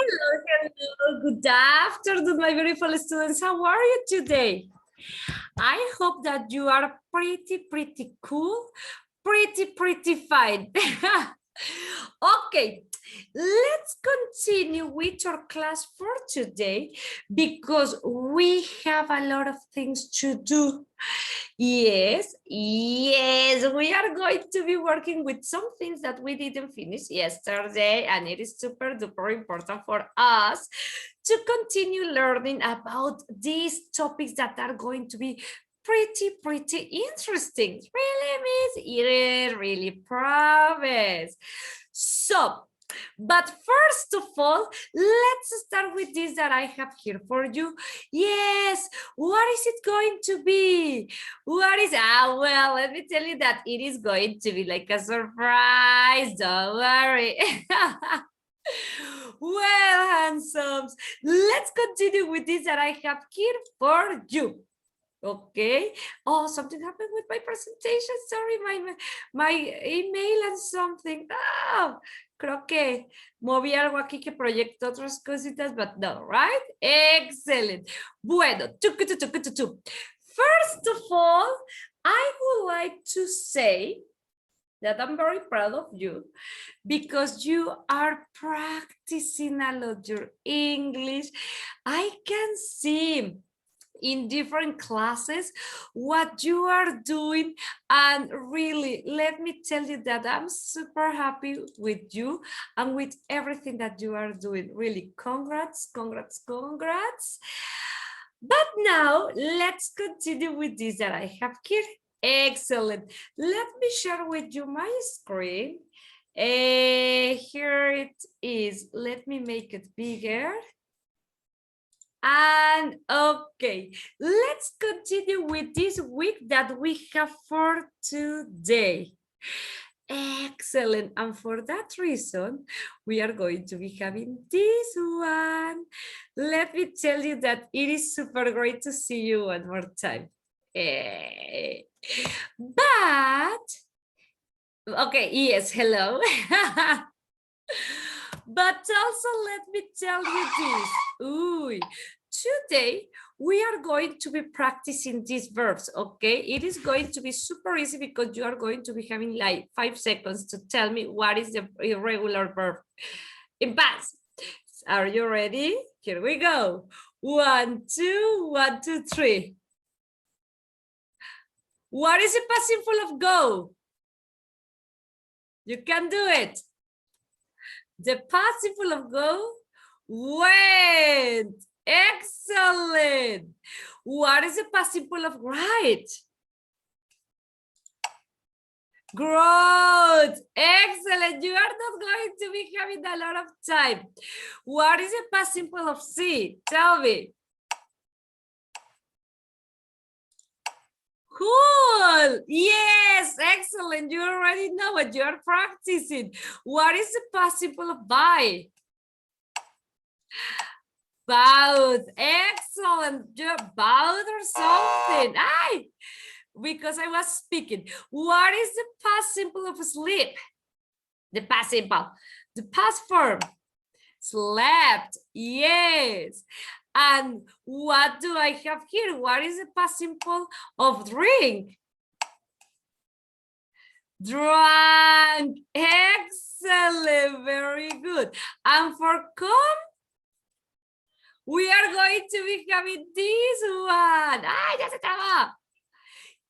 Hello, hello. Good afternoon, my beautiful students. How are you today? I hope that you are pretty cool, pretty fine. Okay, let's continue with our class for today because we have a lot of things to do. Yes, we are going to be working with some things that we didn't finish yesterday, and it is super duper important for us to continue learning about these topics that are going to be pretty interesting. Really, Miss, really promise. So, but first of all, let's start with this that I have here for you. Yes, what is it going to be? What is, well, let me tell you that it is going to be like a surprise, don't worry. Well, handsomes, let's continue with this that I have here for you. Okay. Oh, something happened with my presentation. Sorry, my email and something. Oh, creo que moví algo aquí que proyectó otras cositas, but no, right? Excellent. Bueno, first of all, I would like to say that I'm very proud of you because you are practicing a lot your English. I can see in different classes what you are doing, and really let me tell you that I'm super happy with you and with everything that you are doing. Really, congrats. But now let's continue with this that I have here. Excellent. Let me share with you my screen. Here it is. Let me make it bigger. And okay, let's continue with this week that we have for today. Excellent. And for that reason, we are going to be having this one. Let me tell you that it is super great to see you one more time. But, okay, yes, hello. But also let me tell you this. Ooh, today we are going to be practicing these verbs, okay? It is going to be super easy because you are going to be having like 5 seconds to tell me what is the irregular verb in past. Are you ready? Here we go. 1, 2, 1, 2, 3. What is the past simple of go? You can do it. The past simple of go, went. Excellent. What is the past simple of write? Growth. Excellent. You are not going to be having a lot of time. What is the past simple of see? Tell me. Cool. Yes, excellent. You already know what you are practicing. What is the past simple of buy? Bowed. Excellent. You bowed or something. Ay, because I was speaking. What is the past simple of sleep? The past simple. The past form. Slept. Yes. And what do I have here? What is the past simple of drink? Drunk. Excellent. Very good. And for come, we are going to be having this one. ¡Ay, ya se trabó!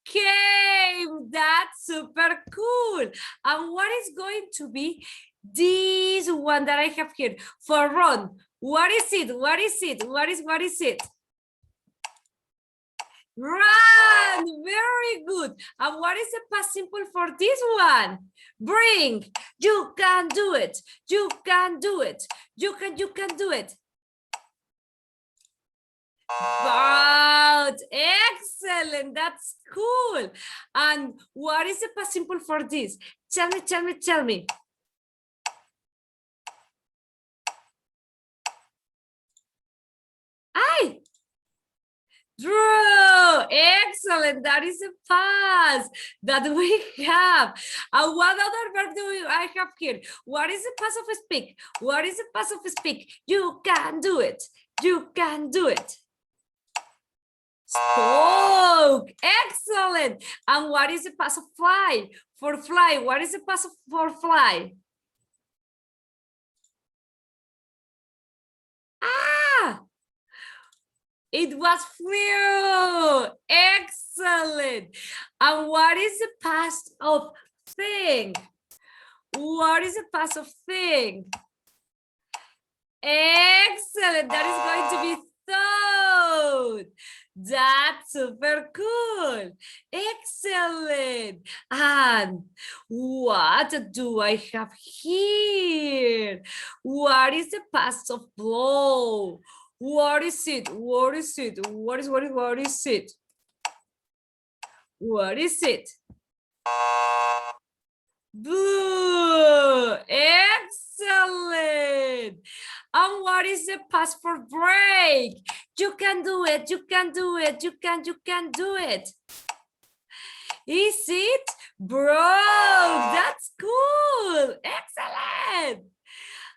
Came. That's super cool. And what is going to be this one that I have here? For run. What is it? What is it? What is it? Run. Very good. And what is the past simple for this one? Bring. You can do it. You can do it. You can do it. Wow, excellent. That's cool. And what is the past simple for this? Tell me. Ay, drew. Excellent. That is a past that we have. And what other verb do I have here? What is the past of speak? What is the past of speak? You can do it. You can do it. Spoke. Excellent. And what is the past of fly? For fly, what is the past for fly? Ah, it was flew. Excellent. And what is the past of thing? What is the past of thing? Excellent. That is going to be thought. That's super cool. Excellent. And what do I have here? What is the past of blow? What is it? What is it? What is it? What is it? Blue. Excellent. And what is the past for break? You can do it. You can do it. You can do it. Is it broke? That's cool. Excellent.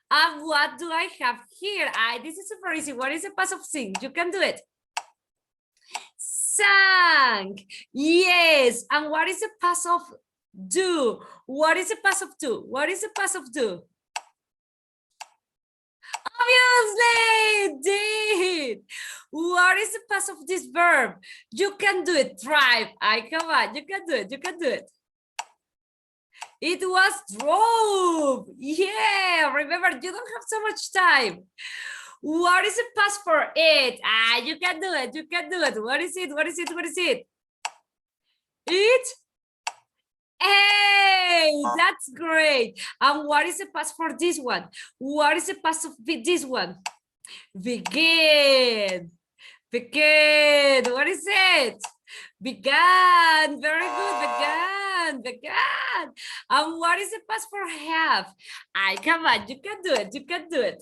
And what do I have here? This is super easy. What is the past of sing? You can do it. Sang. Yes. And what is the past of do? What is the past of do? What is the past of do? Obviously, did. What is the past of this verb? You can do it. Drive. Come on. You can do it. You can do it. It was drove. Yeah. Remember, you don't have so much time. What is the past for it? You can do it. You can do it. What is it? What is it? What is it? It. Hey, that's great. And what is the past for this one? What is the past of this one? Begin. Begin. What is it? Began. Very good. Began. Began. And what is the past for have? Come on. You can do it. You can do it.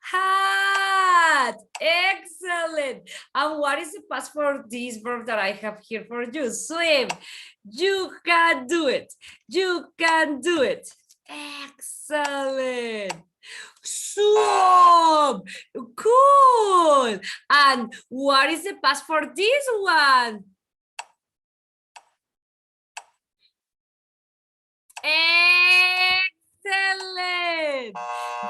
Had. Excellent. And what is the past for this verb that I have here for you? Swim. You can do it. You can do it. Excellent. Swim. Cool. And what is the past for this one? Excellent.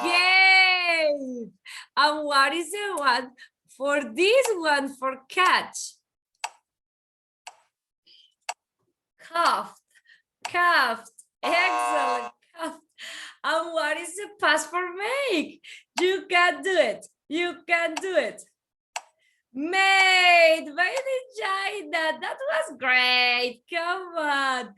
Yay. And what is the one for this one for catch? Cuffed. Cuffed. Excellent. Cuffed. And what is the past for make? You can do it. You can do it. Made in China. That was great. Come on.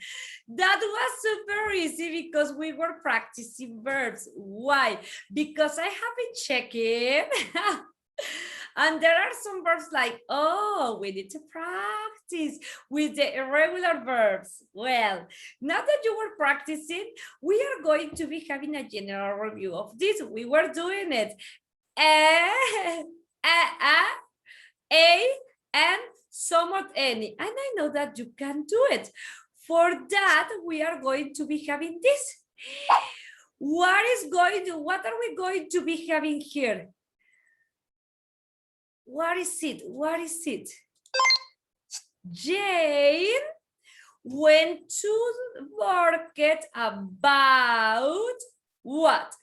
That was super easy because we were practicing verbs. Why? Because I have been checking. And there are some verbs like, oh, we need to practice with the irregular verbs. Well, now that you were practicing, we are going to be having a general review of this. We were doing it. A, and somewhat any. And I know that you can do it. For that, we are going to be having this. What are we going to be having here? What is it? What is it? Jane went to the market about what?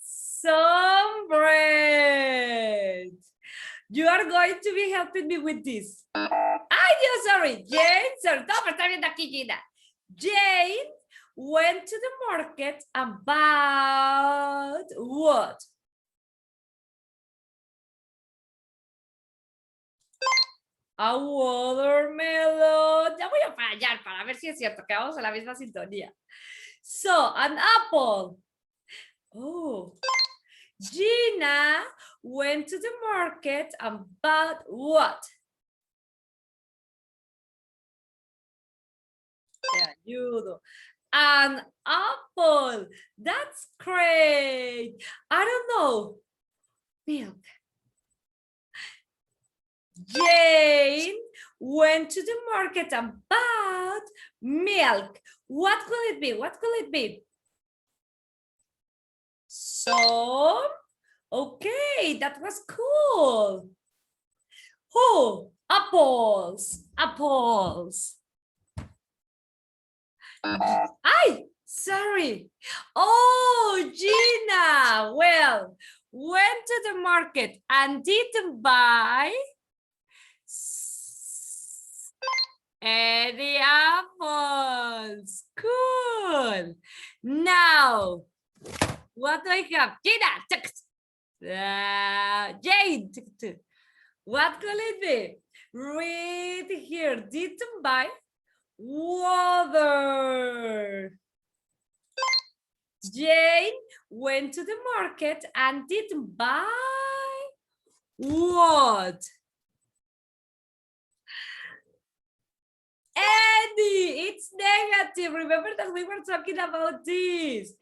Some bread. You are going to be helping me with this. Sorry. Jane, sorry. No, me está viendo aquí, Gina. Jane went to the market about what? A watermelon. Ya voy a fallar para ver si es cierto que vamos a la misma sintonía. So, an apple. Oh. Gina went to the market about what? Te ayudo. An apple. That's great. I don't know. Milk. Jane went to the market and bought milk. What could it be? What could it be? Some. Okay, that was cool. Who? Apples. Apples. Ay, sorry. Oh, Gina. Well, went to the market and didn't buy any apples. Cool. Now, what do I have? Gina. Jane. What could it be? Read here. Didn't buy water. Jane went to the market and didn't buy what? Any. It's negative. Remember that we were talking about this.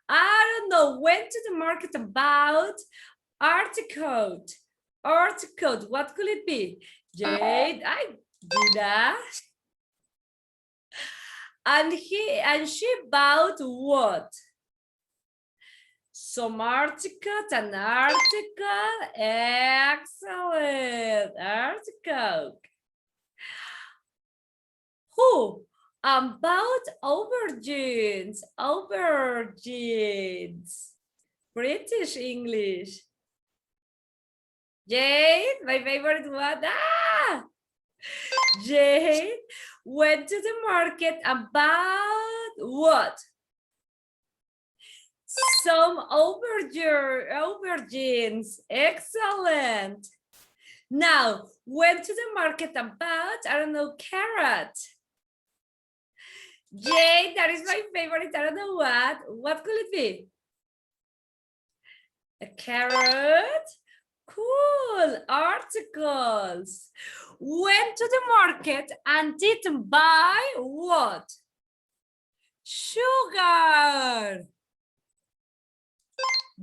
I don't know. Went to the market about article. Article. What could it be? Jane, I do that. And she bought what? Some articles, an article. Excellent. Article. Who? About aubergines. Aubergines. British English. Jane, my favorite one. Ah! Jane went to the market and bought what? Some aubergines. Excellent. Now, went to the market and bought, I don't know, carrot. Jane, that is my favorite. I don't know what. What could it be? A carrot? Cool. Articles. Went to the market and didn't buy what? Sugar.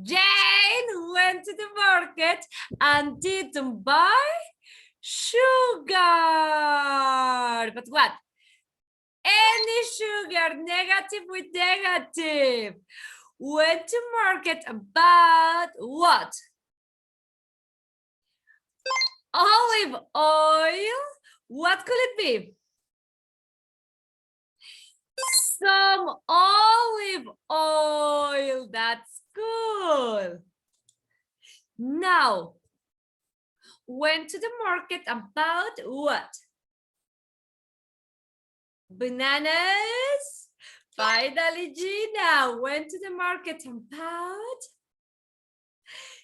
Jane went to the market and didn't buy sugar. But what? Any sugar. Negative with negative. Went to market and bought what? Olive oil. What could it be? Some olive oil. That's cool. Now, went to the market and bought what? Bananas. Finally, Gina went to the market and bought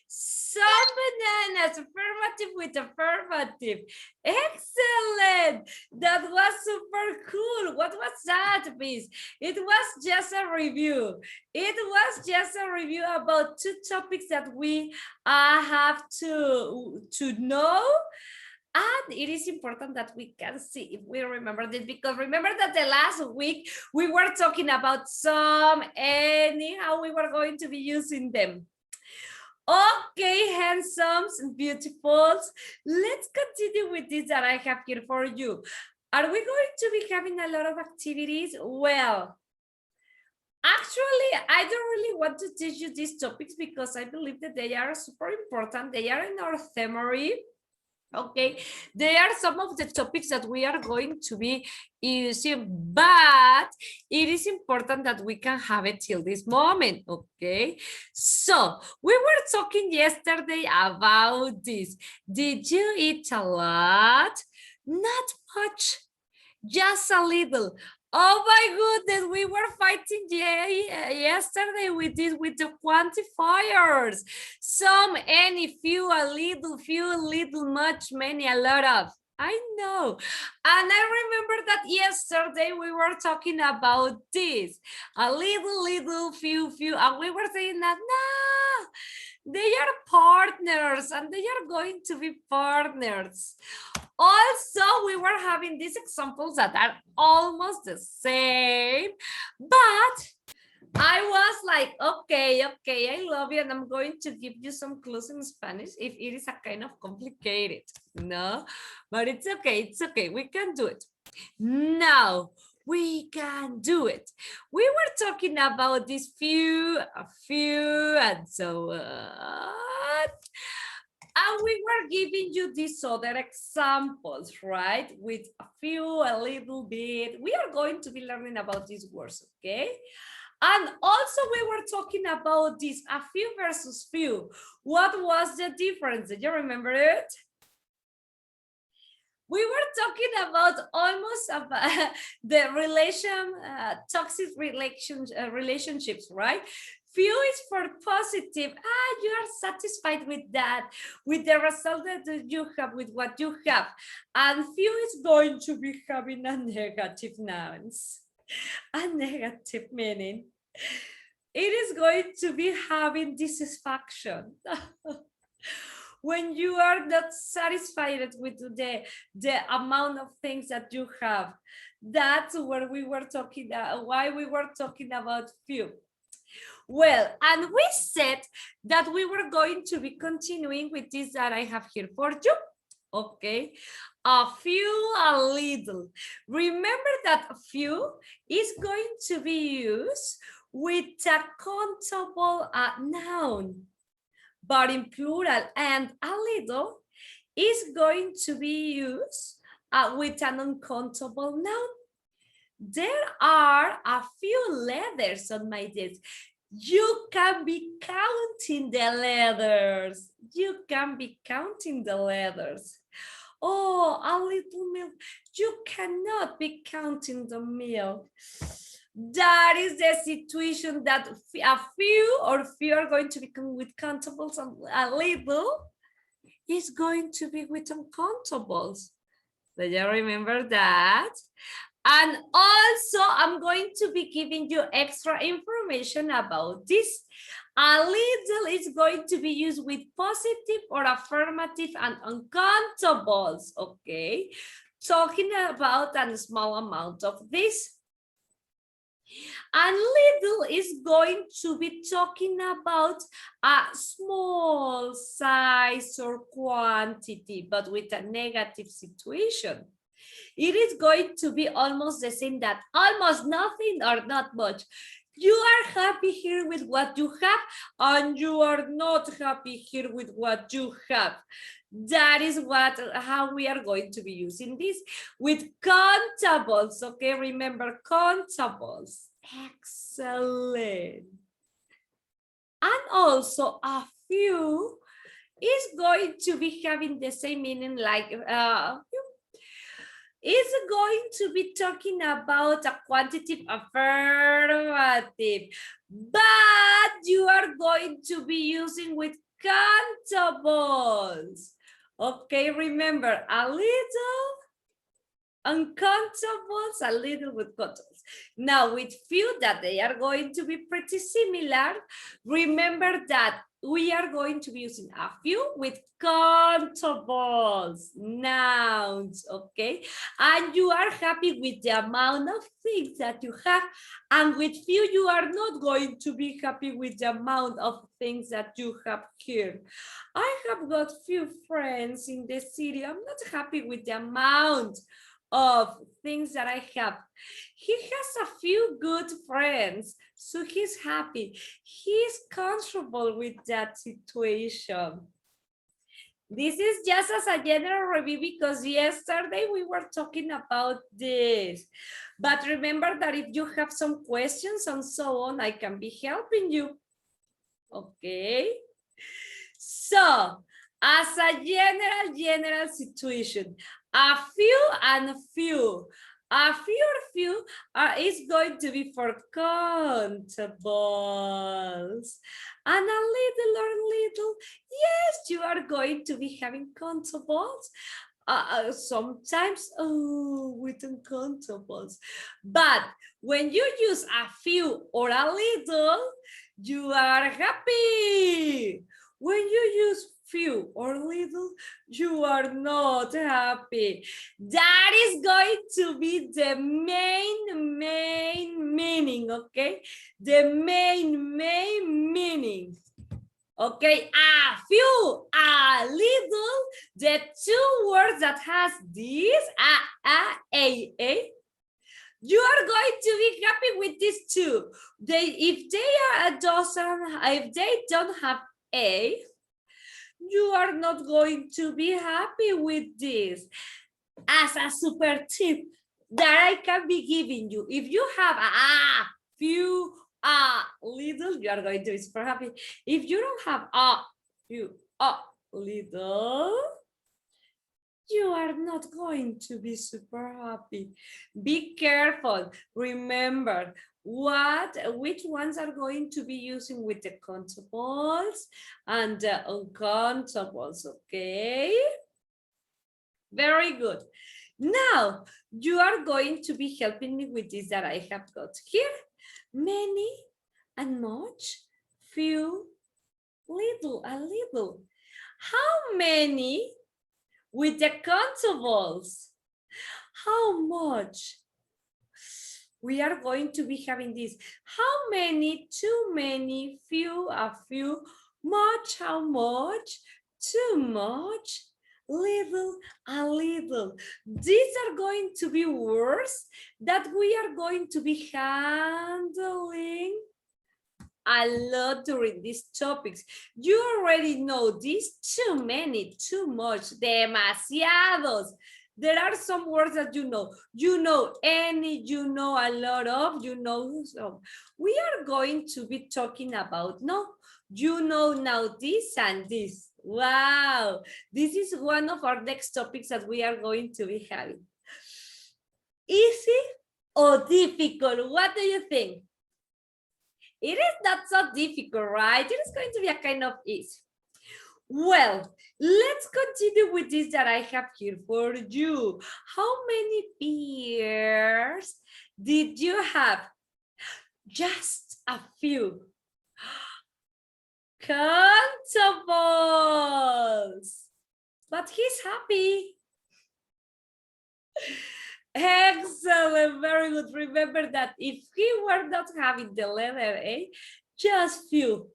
some bananas. Affirmative with affirmative. Excellent. That was super cool. What was that, Miss? It was just a review. It was just a review about two topics that we have to know. And it is important that we can see if we remember this, because remember that the last week we were talking about some, anyhow we were going to be using them. Okay, handsomes and beautifuls, let's continue with this that I have here for you. Are we going to be having a lot of activities? Well, actually, I don't really want to teach you these topics because I believe that they are super important. They are in our theory. Okay, they are some of the topics that we are going to be using, but it is important that we can have it till this moment. Okay, so we were talking yesterday about this. Did you eat a lot? Not much, just a little. Oh my goodness, we were fighting yesterday with this, with the quantifiers. Some, any, few, a little, much, many, a lot of. I know. And I remember that yesterday we were talking about this. A little, few, and we were saying that, no, they are partners and they are going to be partners. Also, we were having these examples that are almost the same, But I was like, okay, I love you, and I'm going to give you some clues in Spanish if it is a kind of complicated, no? But it's okay, we can do it. Now, we can do it. We were talking about this a few, and so on. And we were giving you these other examples, right? With a few, a little bit. We are going to be learning about these words, okay? And also we were talking about this, a few versus few. What was the difference? Did you remember it? We were talking about almost about the toxic relationships, right? Few is for positive. You are satisfied with that, with the result that you have, with what you have. And few is going to be having a negative nouns, a negative meaning. It is going to be having dissatisfaction. When you are not satisfied with the amount of things that you have. That's where we were talking, why we were talking about few. Well, and we said that we were going to be continuing with this that I have here for you. Okay, a few, a little. Remember that a few is going to be used with a countable noun, but in plural, and a little is going to be used with an uncountable noun. There are a few letters on my desk. You can be counting the letters. You can be counting the letters. Oh, a little milk. You cannot be counting the milk. That is the situation that a few are going to become with countables, and a little is going to be with uncountables. Do you remember that? And also, I'm going to be giving you extra information about this. A little is going to be used with positive or affirmative and uncountables, okay? Talking about a small amount of this. And little is going to be talking about a small size or quantity, but with a negative situation. It is going to be almost the same, that almost nothing or not much. You are happy here with what you have, and you are not happy here with what you have. That is how we are going to be using this with countables. Okay, remember countables. Excellent. And also a few is going to be having the same meaning, like is going to be talking about a quantitative affirmative, but you are going to be using with countables. Okay, remember, a little uncountables, a little with countables. Now with few, that they are going to be pretty similar, remember that we are going to be using a few with countables, nouns, okay? And you are happy with the amount of things that you have, and with few, you are not going to be happy with the amount of things that you have here. I have got few friends in the city. I'm not happy with the amount of things that I have. He has a few good friends, so he's happy. He's comfortable with that situation. This is just as a general review, because yesterday we were talking about this. But remember that if you have some questions and so on, I can be helping you. Okay. So, as a general situation, a few and a few. A few is going to be for countables. And a little, yes, you are going to be having countables. Sometimes with uncountables. But when you use a few or a little, you are happy. When you use few or little, you are not happy. That is going to be the main meaning meaning, okay? The main meaning. Okay, a few, a little, the two words that has this, a. You are going to be happy with these two. If they don't have a, you are not going to be happy with this. As a super tip that I can be giving you, if you have a few, a little, you are going to be super happy. If you don't have a few, a little, you are not going to be super happy. Be careful. Remember which ones are going to be using with the countables and the uncountables, okay? Very good. Now, you are going to be helping me with this that I have got here. Many and much, few, little, a little. How many with the countables? How much? We are going to be having this. How many, too many, few, a few, much, how much, too much, little, a little. These are going to be words that we are going to be handling a lot during these topics. You already know these too many, too much, demasiados. There are some words that you know any, you know a lot of, you know some. We are going to be talking about, no, you know now this and this. Wow, this is one of our next topics that we are going to be having. Easy or difficult? What do you think? It is not so difficult, right? It is going to be a kind of easy. Well, let's continue with this that I have here for you. How many beers did you have? Just a few. Countables. But he's happy. Excellent, very good. Remember that if he were not having the letter A, just few,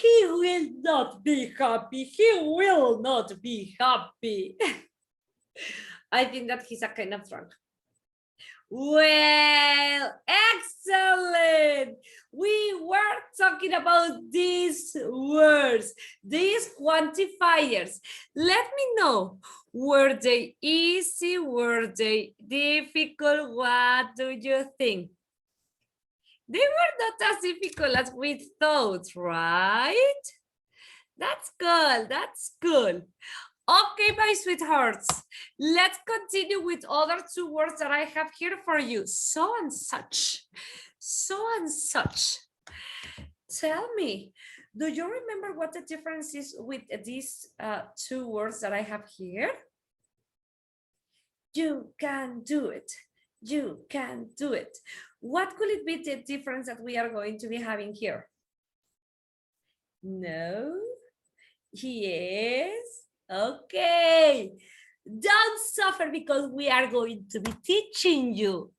he will not be happy. He will not be happy. I think that he's a kind of drunk. Well, excellent. We were talking about these words, these quantifiers. Let me know, were they easy? Were they difficult? What do you think? They were not as difficult as we thought, right? That's good. That's good. Okay, my sweethearts, let's continue with other two words that I have here for you. So and such. So and such. Tell me, do you remember what the difference is with these two words that I have here? You can do it. You can do it. What could it be the difference that we are going to be having here? No. Yes. Okay. Don't suffer because we are going to be teaching you.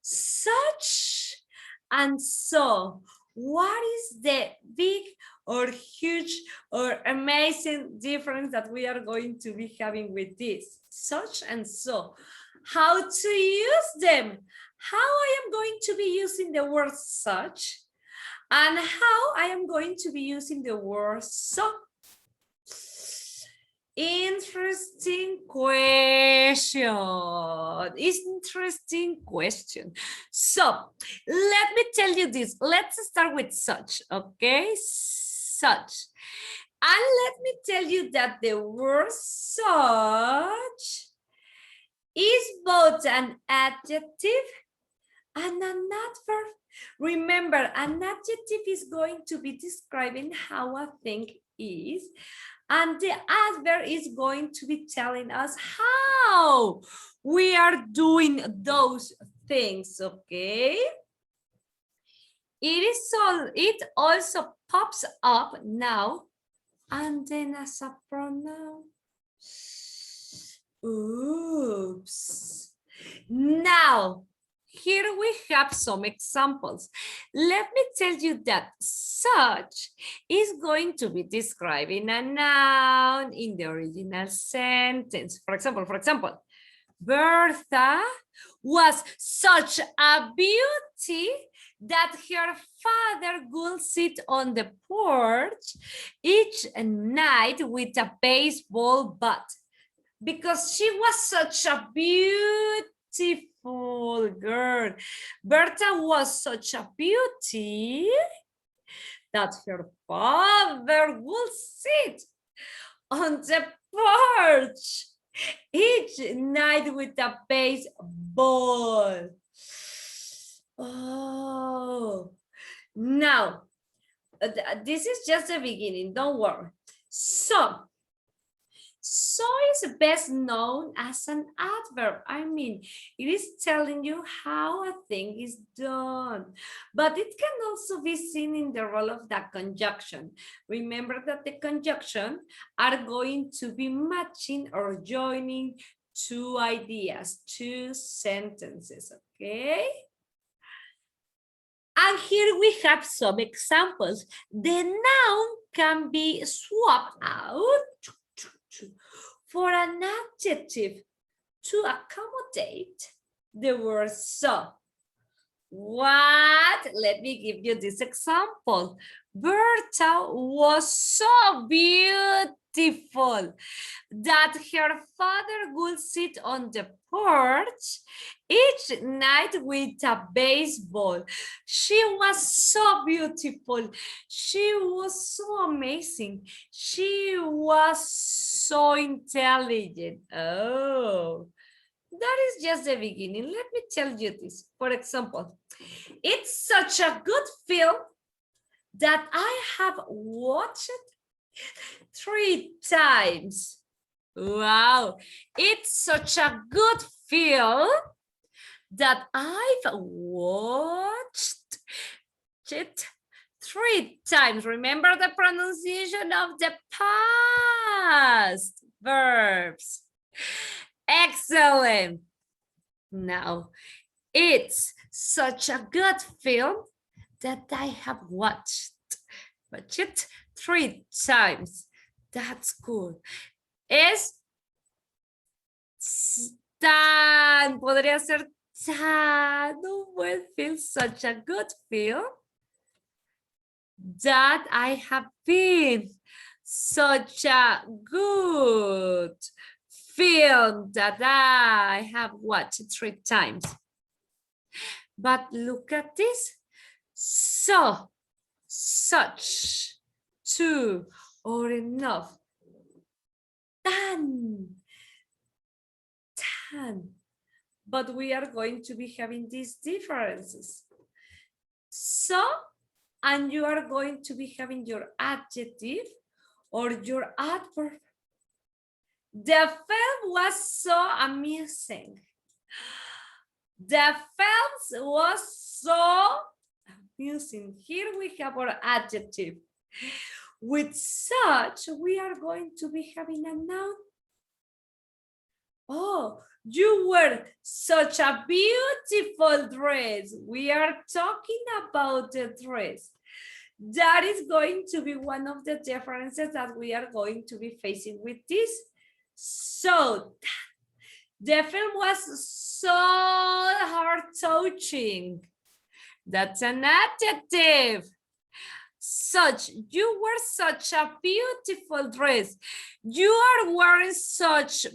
Such and so. What is the big or huge or amazing difference that we are going to be having with this? Such and so. How to use them? How I am going to be using the word such, and how I am going to be using the word so. Interesting question. Interesting question. So let me tell you this. Let's start with such, okay? Such. And let me tell you that the word such is both an adjective and an adverb. Remember, an adjective is going to be describing how a thing is, and the adverb is going to be telling us how we are doing those things, okay? It also pops up now and then as a pronoun. Oops. Now, here we have some examples. Let me tell you that such is going to be describing a noun in the original sentence. For example, Bertha was such a beauty that her father would sit on the porch each night with a baseball bat because she was such a beautiful girl. Bertha was such a beauty that her father would sit on the porch each night with a baseball. Oh, now this is just the beginning, don't worry. So is best known as an adverb. I mean, it is telling you how a thing is done, but it can also be seen in the role of the conjunction. Remember that the conjunction are going to be matching or joining two ideas, two sentences, okay? And here we have some examples. The noun can be swapped out for an adjective to accommodate the word so. What? Let me give you this example. Bertha was so beautiful that her father would sit on the porch each night with a baseball. She was so beautiful. She was so amazing. She was so intelligent. Oh, that is just the beginning. Let me tell you this. For example, it's such a good film that I have watched 3 times. Wow, it's such a good film that I've watched it 3 times. Remember the pronunciation of the past verbs. Excellent. Now, it's such a good film that I have watched it 3 times. That's good. Es tan, podría ser tan un buen film, such a good film that I have been such a good film that I have watched 3 times. But look at this. So, such, to, or enough. Tan. But we are going to be having these differences. So, and you are going to be having your adjective or your adverb. The film was so amusing. The film was so amusing. Here we have our adjective. With such, we are going to be having a noun. Oh, you wear such a beautiful dress. We are talking about the dress. That is going to be one of the differences that we are going to be facing with this. So, the film was so heart-touching. That's an adjective. Such, you wear such a beautiful dress. You are wearing such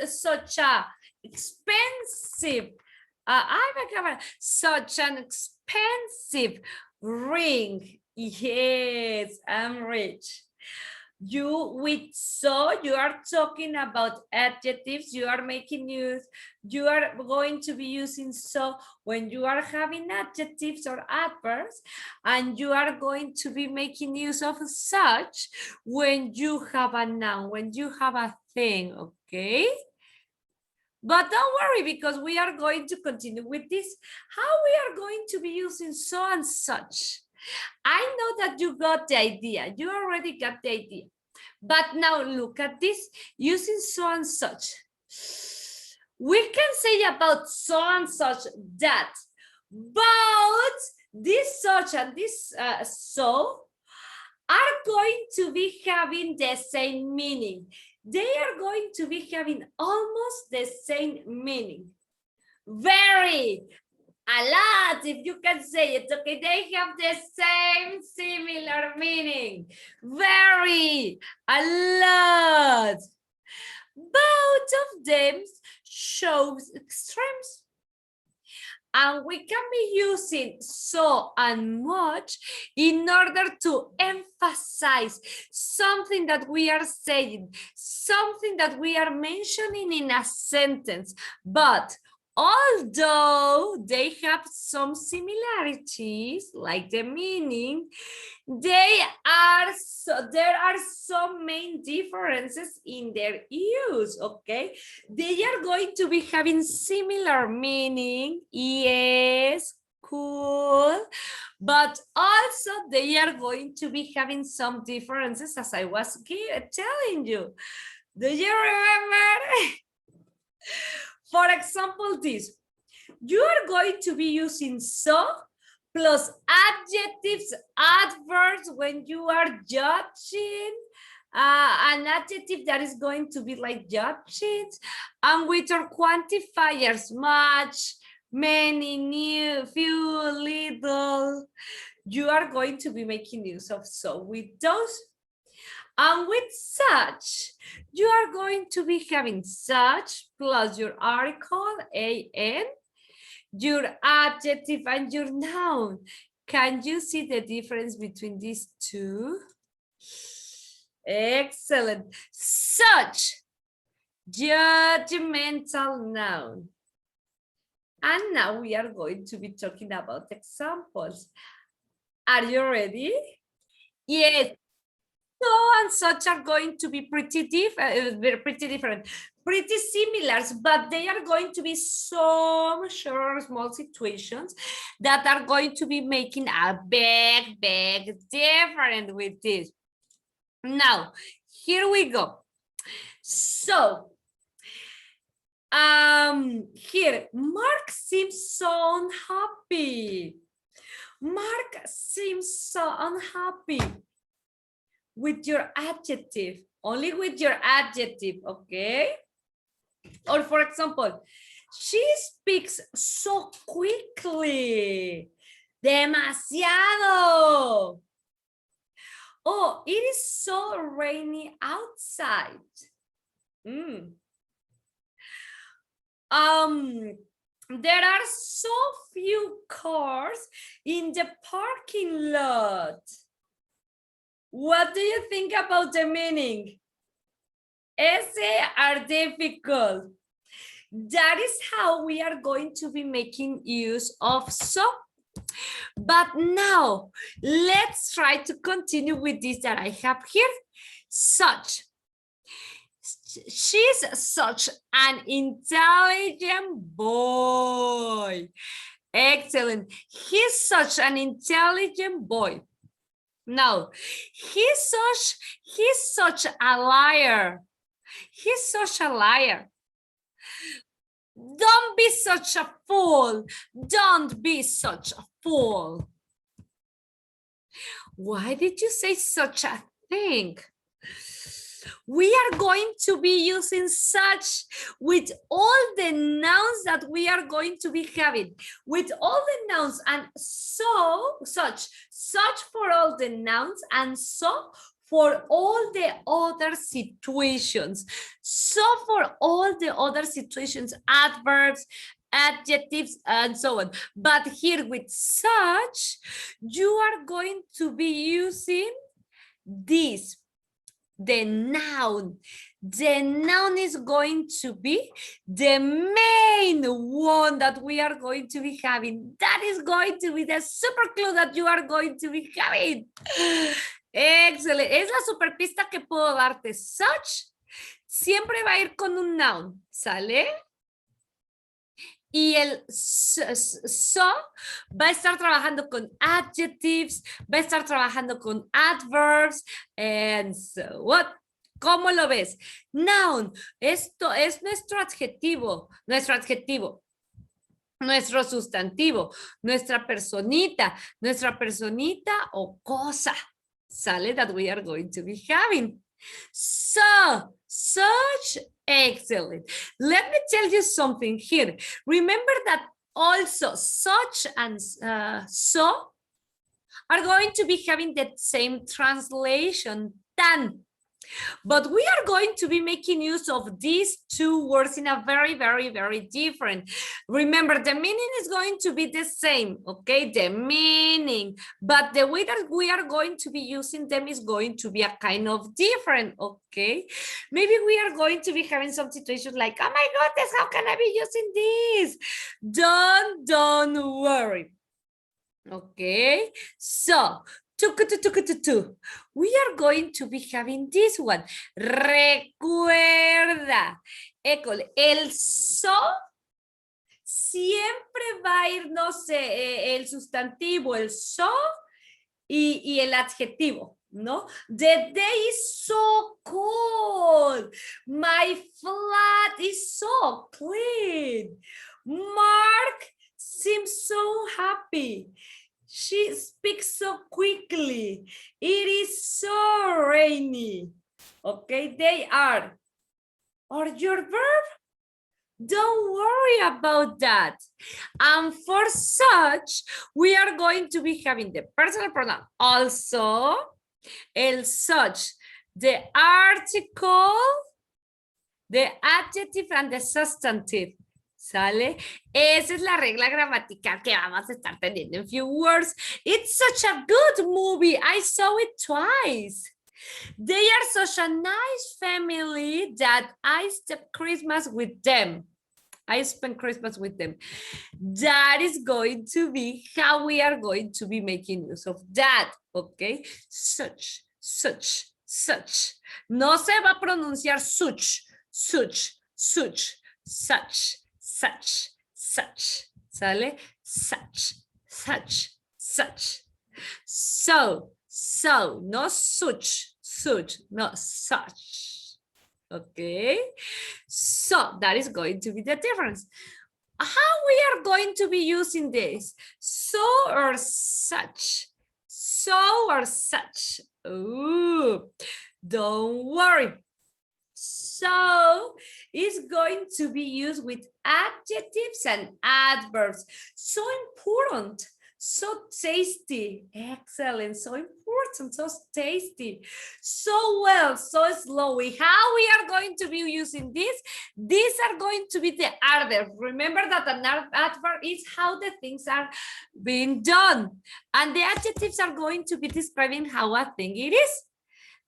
such a expensive, such an expensive ring. Yes, I'm rich. You with so, you are talking about adjectives. You are making use, you are going to be using so when you are having adjectives or adverbs, and you are going to be making use of such when you have a noun, when you have a thing, okay? But don't worry, because we are going to continue with this. How we are going to be using so and such. I know that you got the idea. You already got the idea. But now look at this, using so and such. We can say about so and such that, but this such and this so are going to be having the same meaning. They are going to be having almost the same meaning. Very, a lot, if you can say it, okay? They have the same similar meaning. Very, a lot. Both of them shows extremes. And we can be using so and much in order to emphasize something that we are saying, something that we are mentioning in a sentence. But although they have some similarities, like the meaning, there are some main differences in their use, okay? They are going to be having similar meaning, yes, cool, but also they are going to be having some differences, as I was telling you. Do you remember? For example, this, you are going to be using so plus adjectives, adverbs when you are judging, an adjective that is going to be like judging, and with your quantifiers, much, many, new, few, little, you are going to be making use of so with those. And with such, you are going to be having such plus your article, an, your adjective and your noun. Can you see the difference between these two? Excellent. Such, judgmental noun. And now we are going to be talking about examples. Are you ready? Yes. So and such are going to be pretty different, pretty similar, but they are going to be some short, small situations that are going to be making a big difference with this. Now, here we go. So, here, Mark seems so unhappy. Mark seems so unhappy. With your adjective, only with your adjective, okay? Or for example, she speaks so quickly. Demasiado. Oh, it is so rainy outside. There are so few cars in the parking lot. What do you think about the meaning? Essays are difficult. That is how we are going to be making use of so. But now, let's try to continue with this that I have here. Such. She's such an intelligent boy. Excellent. He's such an intelligent boy. No, he's such a liar. He's such a liar. Don't be such a fool. Don't be such a fool. Why did you say such a thing? We are going to be using such with all the nouns that we are going to be having. With all the nouns and so, such for all the nouns and so for all the other situations. So for all the other situations, adverbs, adjectives, and so on. But here with such, you are going to be using this. The noun. The noun is going to be the main one that we are going to be having. That is going to be the super clue that you are going to be having. Excellent. Es la super pista que puedo darte. Such siempre va a ir con un noun. ¿Sale? Y el so va a estar trabajando con adjectives, va a estar trabajando con adverbs, and so what? ¿Cómo lo ves? Noun, esto es nuestro adjetivo, nuestro sustantivo, nuestra personita o cosa, ¿sale? That we are going to be having. So, such, excellent. Let me tell you something here. Remember that also such and so are going to be having the same translation, tan. But we are going to be making use of these two words in a very, very, very different. Remember, the meaning is going to be the same, okay? The meaning, but the way that we are going to be using them is going to be a kind of different, okay? Maybe we are going to be having some situations like, oh my goodness, how can I be using this? Don't worry. Okay, so we are going to be having this one. Recuerda, école, el so siempre va a ir, no sé, el sustantivo, el so y el adjetivo, ¿no? The day is so cold. My flat is so clean. Mark seems so happy. She speaks so quickly. It is so rainy. Okay, they are. Or your verb? Don't worry about that. And for such, we are going to be having the personal pronoun. Also, el such, the article, the adjective, and the substantive. ¿Sale? Esa es la regla gramatical que vamos a estar teniendo en few words. It's such a good movie. I saw it twice. They are such a nice family that I spent Christmas with them. I spent Christmas with them. That is going to be how we are going to be making use of that. Okay? Such. No se va a pronunciar such. Such. ¿Sale? Such. So, no such, no such. Okay? So, that is going to be the difference. How we are going to be using this? So or such? Ooh, don't worry. So is going to be used with adjectives and adverbs. So important, so tasty, excellent, so important, so tasty, so well, so slowly. How we are going to be using this? These are going to be the adverbs. Remember that an adverb is how the things are being done. And the adjectives are going to be describing how a thing it is.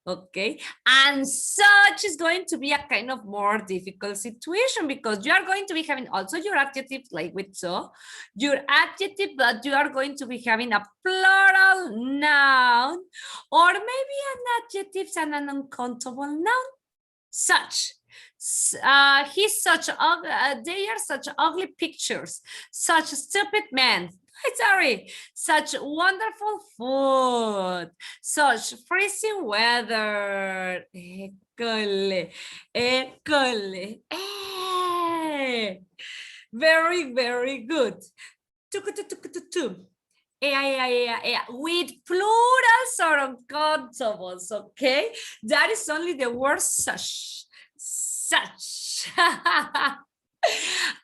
Okay, and such is going to be a kind of more difficult situation because you are going to be having also your adjective like with so, your adjective, but you are going to be having a plural noun or maybe an adjective and an uncountable noun. Such. He's such they are such ugly pictures, such stupid men. Sorry, such wonderful food, such freezing weather. École. Very, very good. With plurals or uncountables, okay? That is only the word such.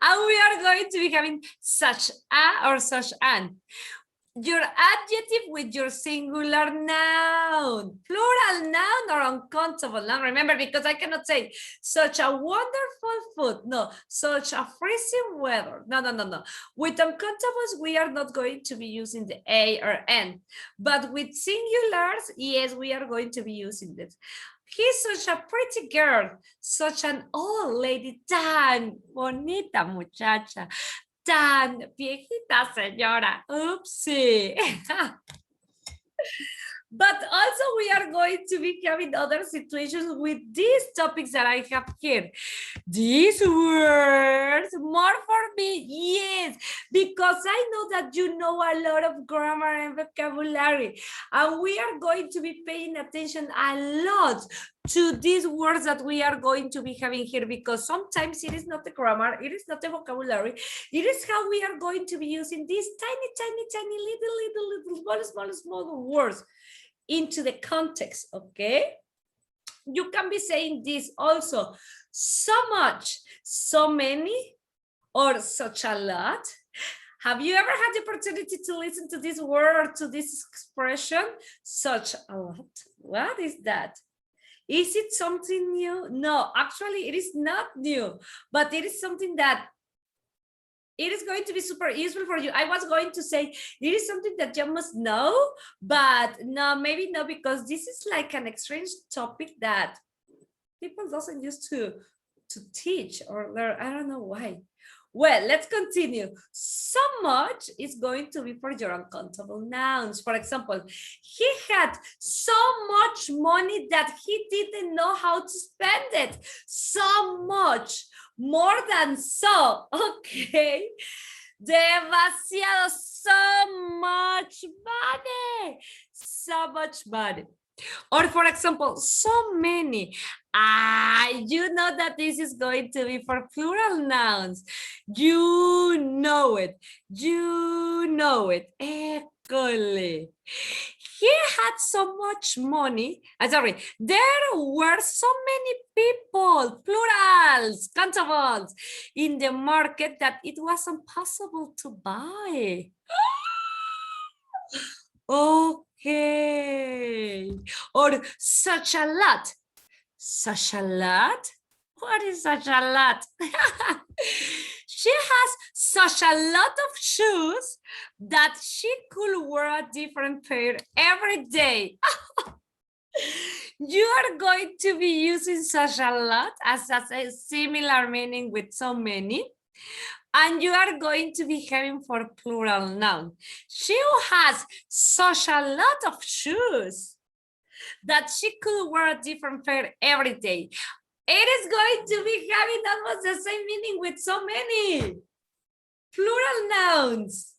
And we are going to be having such a or such an. Your adjective with your singular noun, plural noun or uncountable noun. Remember, because I cannot say such a wonderful food. No, such a freezing weather. No. With uncountables, we are not going to be using the A or N. But with singulars, yes, we are going to be using this. He's such a pretty girl, such an old lady, tan bonita muchacha, tan viejita señora. Oopsie. But also we are going to be having other situations with these topics that I have here. These words, more for me, yes, because I know that you know a lot of grammar and vocabulary, and we are going to be paying attention a lot to these words that we are going to be having here, because sometimes it is not the grammar, it is not the vocabulary, it is how we are going to be using these tiny, little, small words into the context, okay? You can be saying this also, so much, so many, or such a lot. Have you ever had the opportunity to listen to this word, to this expression, such a lot? What is that? Is it something new? No, actually it is not new, but it is something that it is going to be super useful for you. I was going to say it is something that you must know, but no, maybe no, because this is like an strange topic that people doesn't used to teach or learn. I don't know why. Well, let's continue. So much is going to be for your uncountable nouns. For example, he had so much money that he didn't know how to spend it. So much, more than so, okay? Demasiado, so much money, so much money. Or for example, so many. You know that this is going to be for plural nouns. You know it. You know it. École. He had so much money. Sorry, there were so many people, plurals, countables, in the market that it was impossible to buy. Okay. Or such a lot. Such a lot? What is such a lot? She has such a lot of shoes that she could wear a different pair every day. You are going to be using such a lot as a similar meaning with so many. And you are going to be having for plural noun. She has such a lot of shoes that she could wear a different pair every day. It is going to be having almost the same meaning with so many. Plural nouns.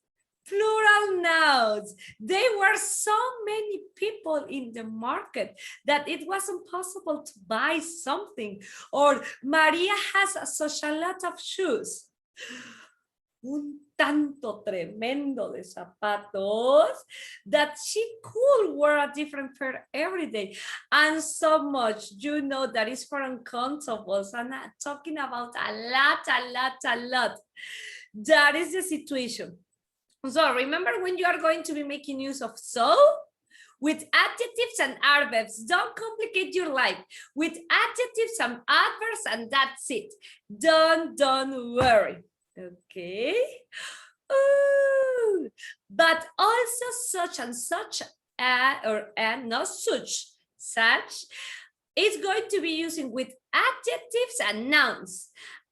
Plural nouns. There were so many people in the market that it wasn't possible to buy something. Or Maria has such a lot of shoes. Un tanto tremendo de zapatos that she could wear a different pair every day. And so much, you know, that is for uncountables. I'm not talking about a lot. That is the situation. So remember when you are going to be making use of so? With adjectives and adverbs, don't complicate your life. With adjectives and adverbs, and that's it. Don't worry. Okay. Ooh. But also such and such, and not such is going to be using with adjectives and nouns.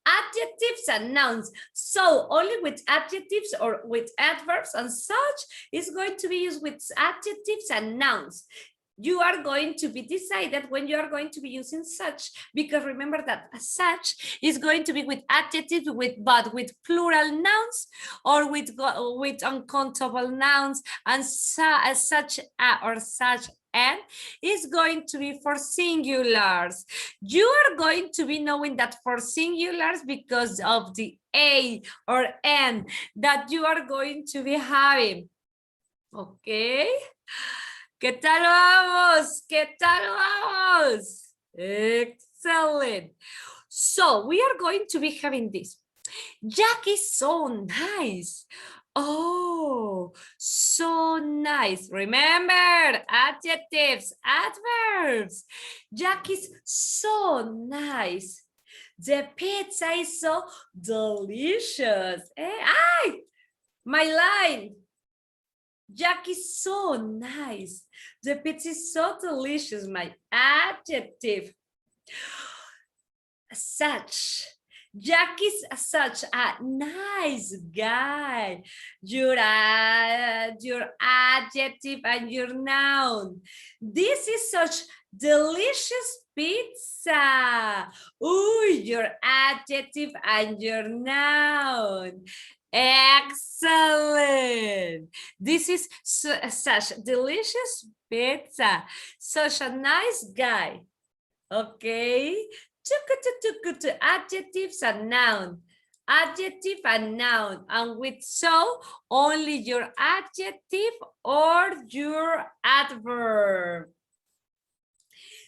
Adjectives and nouns. So only with adjectives or with adverbs and such is going to be used with adjectives and nouns. You are going to be decided when you are going to be using such, because remember that such is going to be with adjectives, but with plural nouns or with uncountable nouns, and such or such and is going to be for singulars. You are going to be knowing that for singulars because of the a or n that you are going to be having. Okay. ¿Qué tal vamos? ¿Qué tal vamos? Excellent. So we are going to be having this. Jack is so nice. Oh, so nice. Remember, adjectives, adverbs. Jack is so nice. The pizza is so delicious. Ay, my line. Jack is so nice. The pizza is so delicious, my adjective. Such. Jack is such a nice guy. Your adjective and your noun. This is such delicious pizza. Ooh, your adjective and your noun. Excellent. This is such delicious pizza. Such a nice guy. Okay. Adjectives and noun. Adjective and noun. And with so, only your adjective or your adverb.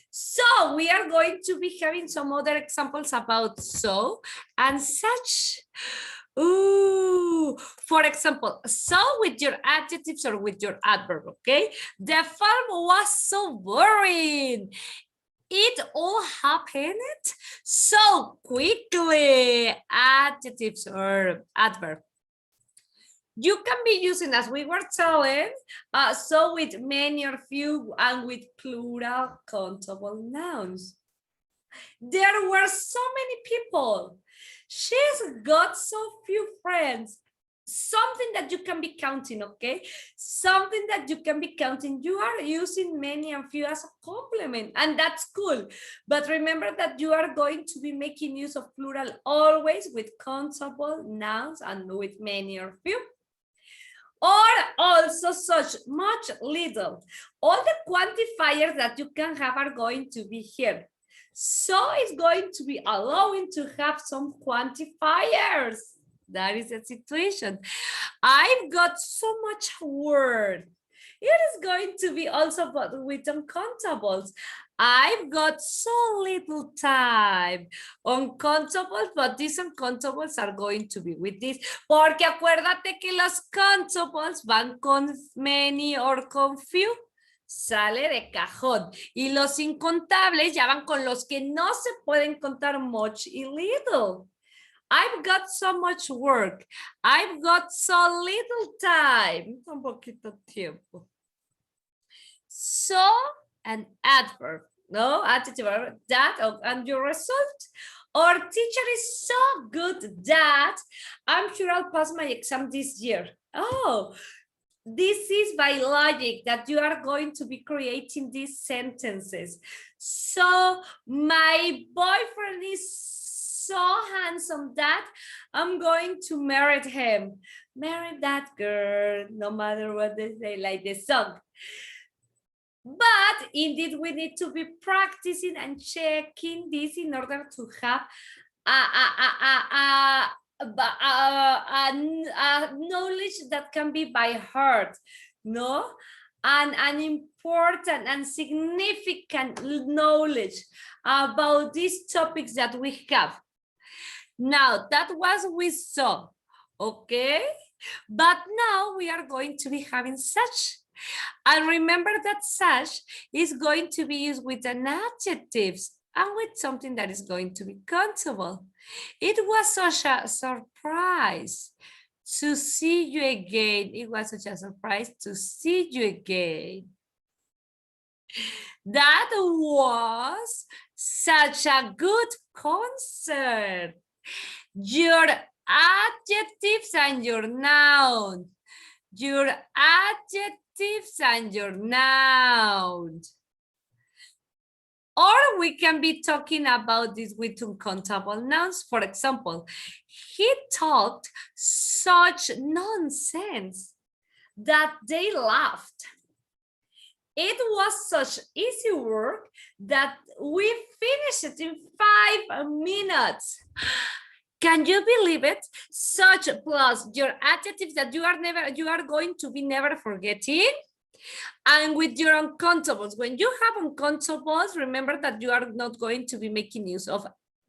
So we are going to be having some other examples about so and such. Ooh, for example, so with your adjectives or with your adverb, okay? The farm was so boring. It all happened so quickly. Adjectives or adverb. You can be using, as we were telling, so with many or few and with plural countable nouns. There were so many people. She's got so few friends. Something that you can be counting, okay? Something that you can be counting. You are using many and few as a complement, and that's cool. But remember that you are going to be making use of plural always with countable nouns and with many or few. Or also such, much, little. All the quantifiers that you can have are going to be here. So it's going to be allowing to have some quantifiers. That is the situation. I've got so much work. It is going to be also with uncountables. I've got so little time. Uncountables, but these uncountables are going to be with this. Porque acuérdate que los countables van con many or con few. Sale de cajón. Y los incontables ya van con los que no se pueden contar much y little. I've got so much work. I've got so little time. Un poquito tiempo. So, an adverb. No, adjective, that, and your result. Our teacher is so good that I'm sure I'll pass my exam this year. Oh, this is by logic that you are going to be creating these sentences. So my boyfriend is so handsome that I'm going to marry him. Marry that girl, no matter what they say, like the song. But indeed, we need to be practicing and checking this in order to have a knowledge that can be by heart, no? And an important and significant knowledge about these topics that we have. Now, that was we saw, okay? But now we are going to be having such. And remember that such is going to be used with an adjectives and with something that is going to be countable. It was such a surprise to see you again. It was such a surprise to see you again. That was such a good concert. Your adjectives and your noun. Your adjectives and your noun. Or we can be talking about this with uncountable nouns. For example, he talked such nonsense that they laughed. It was such easy work that we finished it in 5 minutes. Can you believe it? Such plus your adjectives that you are going to be never forgetting. And with your uncountables, when you have uncountables, remember that you are not going to be making use of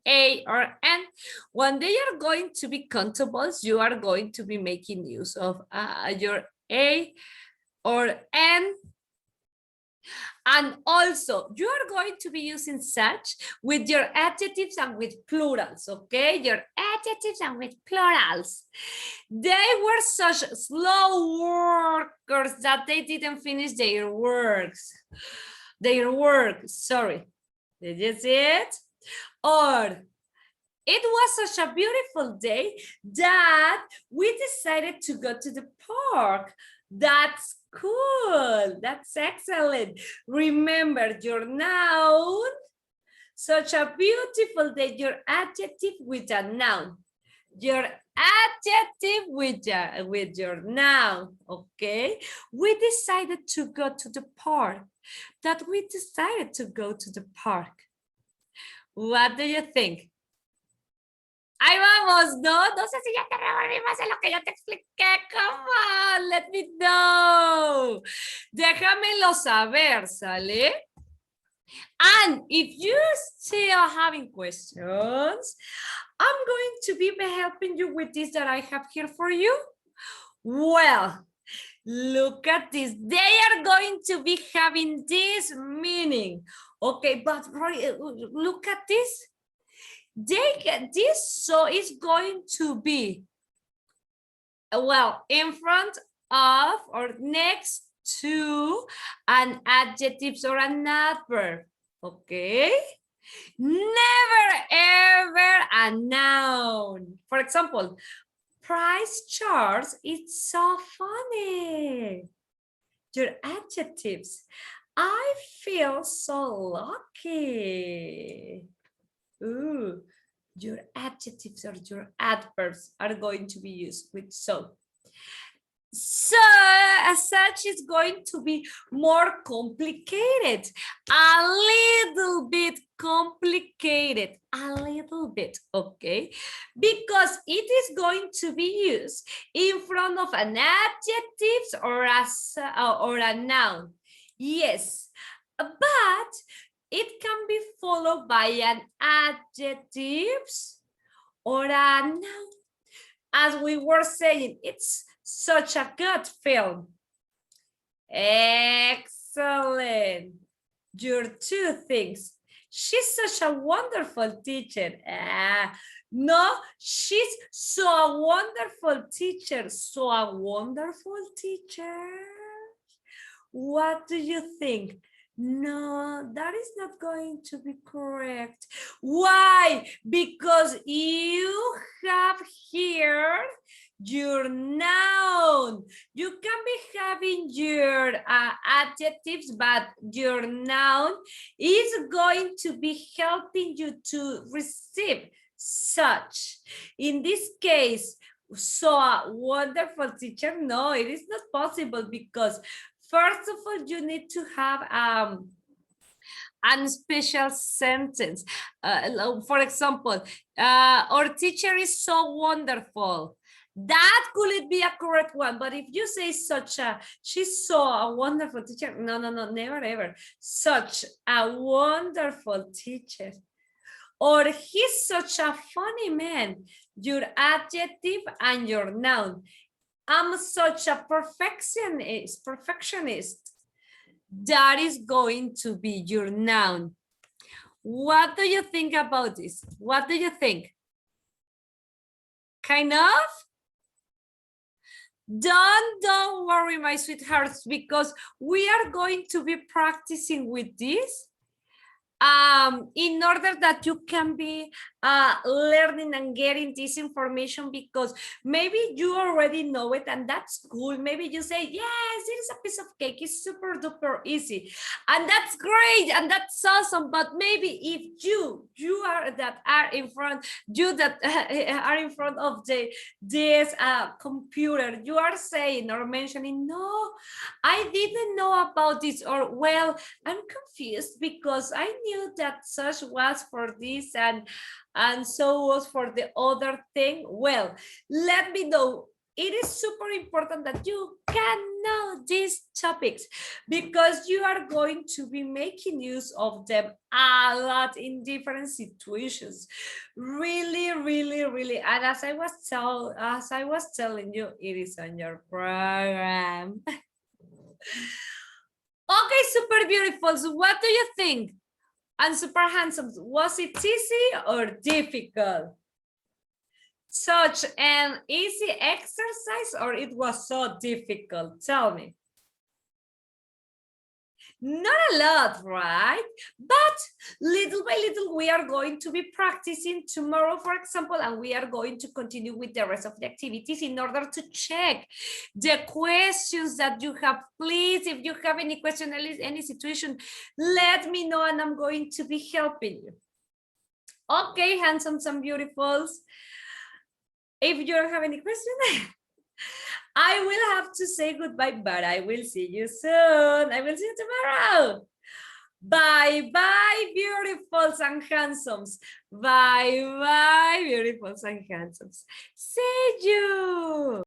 a or n. When they are going to be countables, you are going to be making use of your a or n. And also, you are going to be using such with your adjectives and with plurals, okay? Your adjectives and with plurals. They were such slow workers that they didn't finish their work, sorry. Did you see it? Or, it was such a beautiful day that we decided to go to the park. That's cool. That's excellent. Remember your noun. Such a beautiful day. Your adjective with a noun. Your adjective with your noun, okay? We decided to go to the park. That we decided to go to the park. What do you think? Ahí vamos, ¿no? No sé si ya te revolvimos en lo que yo te expliqué. Come on, let me know. Déjamelo saber, ¿sale? And if you're still having questions, I'm going to be helping you with this that I have here for you. Well, look at this. They are going to be having this meaning. Okay, but look at this. This so is going to be, well, in front of or next to an adjective or an adverb. Okay? Never ever a noun. For example, price charts, it's so funny. Your adjectives. I feel so lucky. Ooh, your adjectives or your adverbs are going to be used with so. So, as such, it's going to be more complicated, a little bit complicated, a little bit, okay? Because it is going to be used in front of an adjective or a noun. Yes, but it can be followed by an adjective or a noun. As we were saying, it's such a good film. Excellent. Your two things. She's such a wonderful teacher. No, she's so a wonderful teacher. So a wonderful teacher. What do you think? No, that is not going to be correct. Why? Because you have here your noun. You can be having your adjectives, but your noun is going to be helping you to receive such. In this case, so a wonderful teacher, no, it is not possible because first of all, you need to have a special sentence. For example, our teacher is so wonderful. That could it be a correct one, but if you say she's so a wonderful teacher, no, never ever. Such a wonderful teacher. Or he's such a funny man, your adjective and your noun. I'm such a perfectionist. That is going to be your noun. What do you think about this? What do you think? Kind of? Don't worry, my sweethearts, because we are going to be practicing with this in order that you can be learning and getting this information, because maybe you already know it and that's cool. Maybe you say, yes, it is a piece of cake. It's super duper easy. And that's great. And that's awesome. But maybe if you are in front of this computer, you are saying or mentioning, no, I didn't know about this, or well, I'm confused because I knew that such was for this and so was for the other thing. Well, let me know. It is super important that you can know these topics because you are going to be making use of them a lot in different situations. Really, really, really. And as I was telling you, it is on your program. Okay, super beautiful. So what do you think? And super handsome, was it easy or difficult? Such an easy exercise or it was so difficult? Tell me. Not a lot, right? But little by little, we are going to be practicing tomorrow, for example, and we are going to continue with the rest of the activities in order to check the questions that you have. Please, if you have any question, any situation, let me know and I'm going to be helping you. Okay, handsomes and beautifuls. If you don't have any question, I will have to say goodbye, but I will see you soon. I will see you tomorrow. Bye bye, beautifuls and handsomes. Bye bye, beautifuls and handsomes. See you.